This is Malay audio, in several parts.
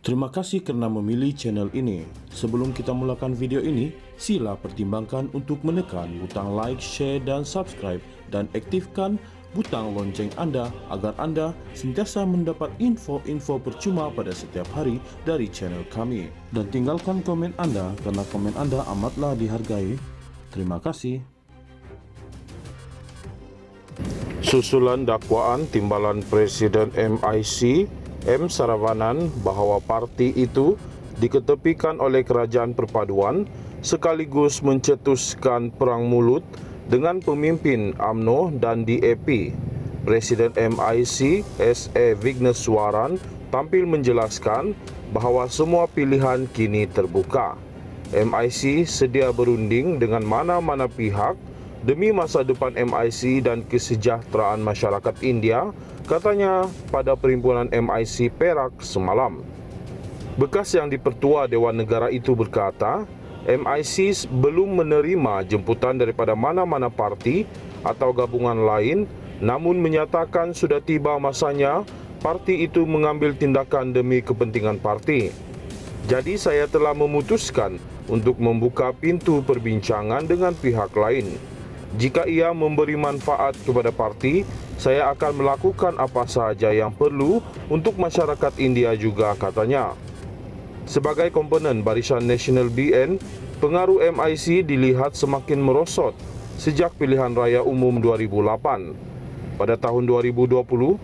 Terima kasih kerana memilih channel ini. Sebelum kita mulakan video ini, sila pertimbangkan untuk menekan butang like, share dan subscribe dan aktifkan butang lonceng anda agar anda sentiasa mendapat info-info percuma pada setiap hari dari channel kami. Dan tinggalkan komen anda kerana komen anda amatlah dihargai. Terima kasih. Susulan dakwaan timbalan Presiden MIC M. Saravanan bahawa parti itu diketepikan oleh Kerajaan Perpaduan sekaligus mencetuskan perang mulut dengan pemimpin UMNO dan DAP. Presiden MIC S.A. Vigneswaran tampil menjelaskan bahawa semua pilihan kini terbuka. MIC sedia berunding dengan mana-mana pihak demi masa depan MIC dan kesejahteraan masyarakat India, katanya pada perhimpunan MIC Perak semalam. Bekas yang dipertua Dewan Negara itu berkata, MIC belum menerima jemputan daripada mana-mana parti atau gabungan lain, namun menyatakan sudah tiba masanya parti itu mengambil tindakan demi kepentingan parti. Jadi saya telah memutuskan untuk membuka pintu perbincangan dengan pihak lain. Jika ia memberi manfaat kepada parti, saya akan melakukan apa sahaja yang perlu untuk masyarakat India juga, katanya. Sebagai komponen Barisan Nasional BN, pengaruh MIC dilihat semakin merosot sejak pilihan raya umum 2008. Pada tahun 2020,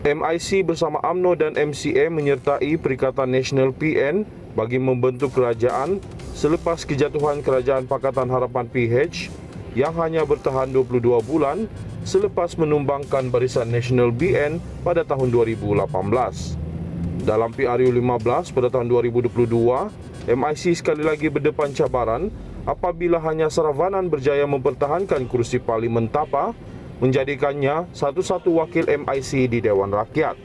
MIC bersama UMNO dan MCA menyertai Perikatan Nasional PN bagi membentuk kerajaan selepas kejatuhan Kerajaan Pakatan Harapan PH yang hanya bertahan 22 bulan selepas menumbangkan Barisan Nasional BN pada tahun 2018. Dalam PRU 15 pada tahun 2022, MIC sekali lagi berdepan cabaran apabila hanya Saravanan berjaya mempertahankan kursi Parlimen Tapa, menjadikannya satu-satu wakil MIC di Dewan Rakyat.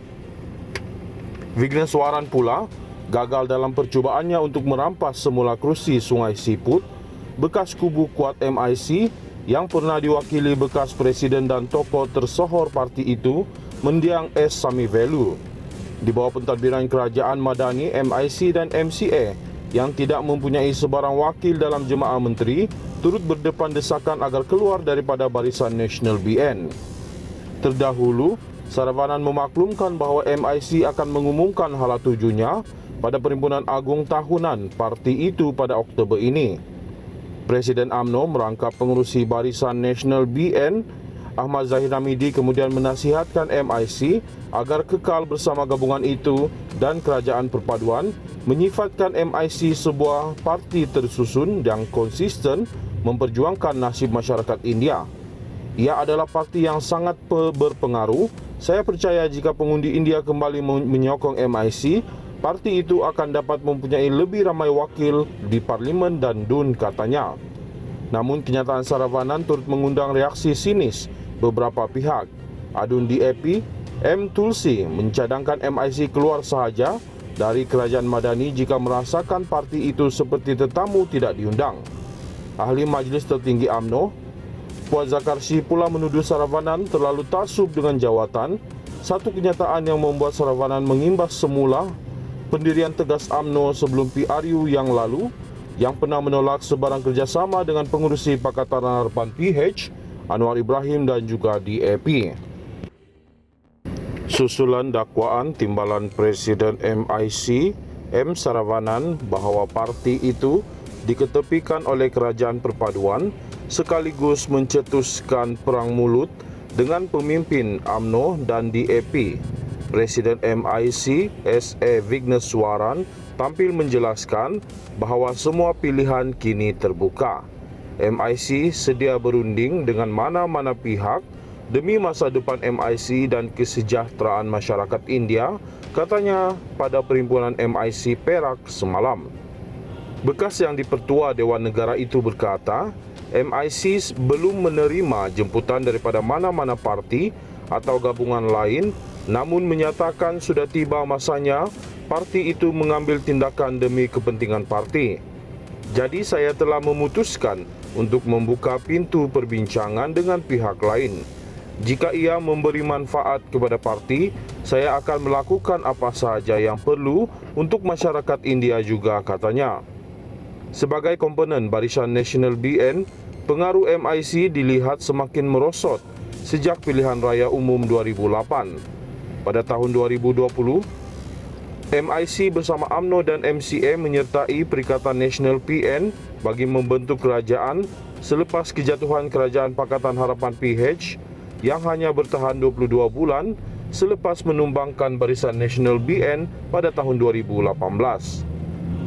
Vigneswaran pula gagal dalam percubaannya untuk merampas semula kerusi Sungai Siput, bekas kubu kuat MIC yang pernah diwakili bekas presiden dan tokoh tersohor parti itu, Mendiang S. Samivelu. Di bawah pentadbiran kerajaan Madani, MIC dan MCA yang tidak mempunyai sebarang wakil dalam jemaah menteri turut berdepan desakan agar keluar daripada Barisan Nasional BN. Terdahulu, Saravanan memaklumkan bahawa MIC akan mengumumkan hala tujunya pada Perhimpunan Agung Tahunan parti itu pada Oktober ini. Presiden UMNO merangkap pengerusi Barisan Nasional BN, Ahmad Zahid Hamidi, kemudian menasihatkan MIC agar kekal bersama gabungan itu dan Kerajaan Perpaduan menyifatkan MIC sebuah parti tersusun yang konsisten memperjuangkan nasib masyarakat India. Ia adalah parti yang sangat berpengaruh. Saya percaya jika pengundi India kembali menyokong MIC, parti itu akan dapat mempunyai lebih ramai wakil di Parlimen dan DUN, katanya. Namun kenyataan Saravanan turut mengundang reaksi sinis beberapa pihak. Adun DAP M. Tulsi mencadangkan MIC keluar sahaja dari Kerajaan Madani jika merasakan parti itu seperti tetamu tidak diundang. Ahli Majlis Tertinggi UMNO, Puan Zakarsi pula menuduh Saravanan terlalu taksub dengan jawatan, satu kenyataan yang membuat Saravanan mengimbas semula pendirian tegas UMNO sebelum PRU yang lalu yang pernah menolak sebarang kerjasama dengan pengurusi Pakatan Harapan PH, Anwar Ibrahim dan juga DAP. Susulan dakwaan timbalan Presiden MIC M. Saravanan bahawa parti itu diketepikan oleh Kerajaan Perpaduan sekaligus mencetuskan perang mulut dengan pemimpin UMNO dan DAP. Presiden MIC S.A. Vigneswaran tampil menjelaskan bahawa semua pilihan kini terbuka. MIC sedia berunding dengan mana-mana pihak demi masa depan MIC dan kesejahteraan masyarakat India, katanya pada perhimpunan MIC Perak semalam. Bekas yang dipertua Dewan Negara itu berkata, MIC belum menerima jemputan daripada mana-mana parti atau gabungan lain, namun menyatakan sudah tiba masanya parti itu mengambil tindakan demi kepentingan parti. Jadi saya telah memutuskan untuk membuka pintu perbincangan dengan pihak lain. Jika ia memberi manfaat kepada parti, saya akan melakukan apa sahaja yang perlu untuk masyarakat India juga, katanya. Sebagai komponen Barisan Nasional BN, pengaruh MIC dilihat semakin merosot sejak pilihan raya umum 2008. Pada tahun 2020, MIC bersama UMNO dan MCA menyertai Perikatan Nasional PN bagi membentuk kerajaan selepas kejatuhan Kerajaan Pakatan Harapan PH yang hanya bertahan 22 bulan selepas menumbangkan Barisan Nasional BN pada tahun 2018.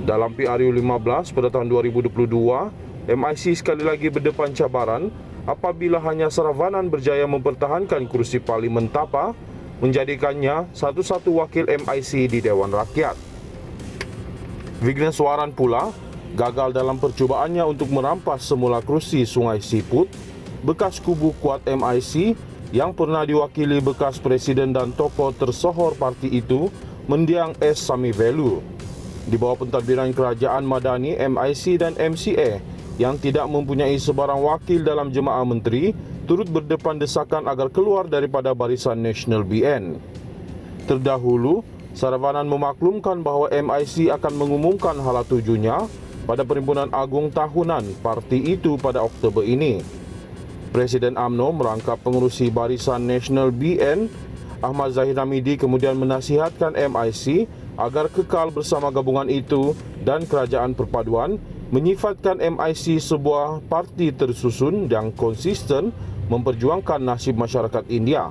Dalam PRU 15 pada tahun 2022, MIC sekali lagi berdepan cabaran apabila hanya Saravanan berjaya mempertahankan kursi Parlimen Tapa, menjadikannya satu-satu wakil MIC di Dewan Rakyat. Vigneswaran pula gagal dalam percubaannya untuk merampas semula kursi Sungai Siput, bekas kubu kuat MIC yang pernah diwakili bekas presiden dan tokoh tersohor parti itu, Mendiang S. Samivelu. Di bawah pentadbiran kerajaan Madani, MIC dan MCA yang tidak mempunyai sebarang wakil dalam jemaah menteri turut berdepan desakan agar keluar daripada Barisan Nasional BN. Terdahulu, Saravanan memaklumkan bahawa MIC akan mengumumkan hala tujunya pada Perhimpunan Agung Tahunan parti itu pada Oktober ini. Presiden UMNO merangkap pengerusi Barisan Nasional BN, Ahmad Zahid Hamidi, kemudian menasihatkan MIC agar kekal bersama gabungan itu dan Kerajaan Perpaduan, menyifatkan MIC sebuah parti tersusun yang konsisten memperjuangkan nasib masyarakat India.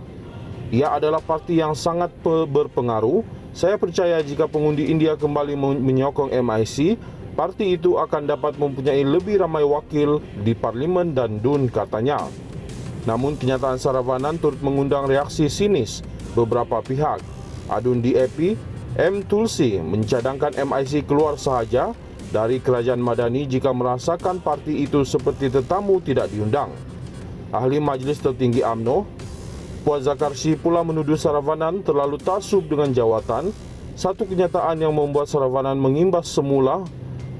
Ia adalah parti yang sangat berpengaruh. Saya percaya jika pengundi India kembali menyokong MIC, parti itu akan dapat mempunyai lebih ramai wakil di Parlimen dan DUN, katanya. Namun kenyataan Saravanan turut mengundang reaksi sinis beberapa pihak. Adun DAP, M. Tulsi mencadangkan MIC keluar sahaja dari Kerajaan Madani jika merasakan parti itu seperti tetamu tidak diundang. Ahli Majlis Tertinggi UMNO, Puan Zakarsi, pula menuduh Saravanan terlalu taksub dengan jawatan, satu kenyataan yang membuat Saravanan mengimbas semula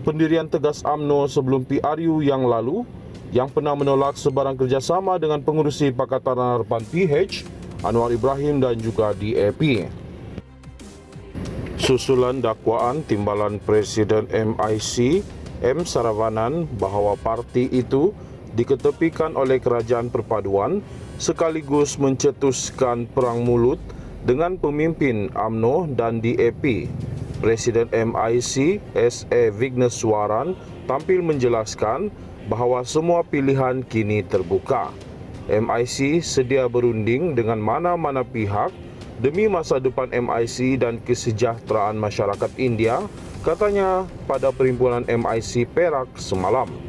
pendirian tegas UMNO sebelum PRU yang lalu, yang pernah menolak sebarang kerjasama dengan pengurusi Pakatan Harapan PH, Anwar Ibrahim dan juga DAP. Susulan dakwaan timbalan Presiden MIC, M. Saravanan, bahawa parti itu diketepikan oleh Kerajaan Perpaduan sekaligus mencetuskan perang mulut dengan pemimpin UMNO dan DAP. Presiden MIC, S.A. Vigneswaran, tampil menjelaskan bahawa semua pilihan kini terbuka. MIC sedia berunding dengan mana-mana pihak demi masa depan MIC dan kesejahteraan masyarakat India, katanya pada Perhimpunan MIC Perak semalam.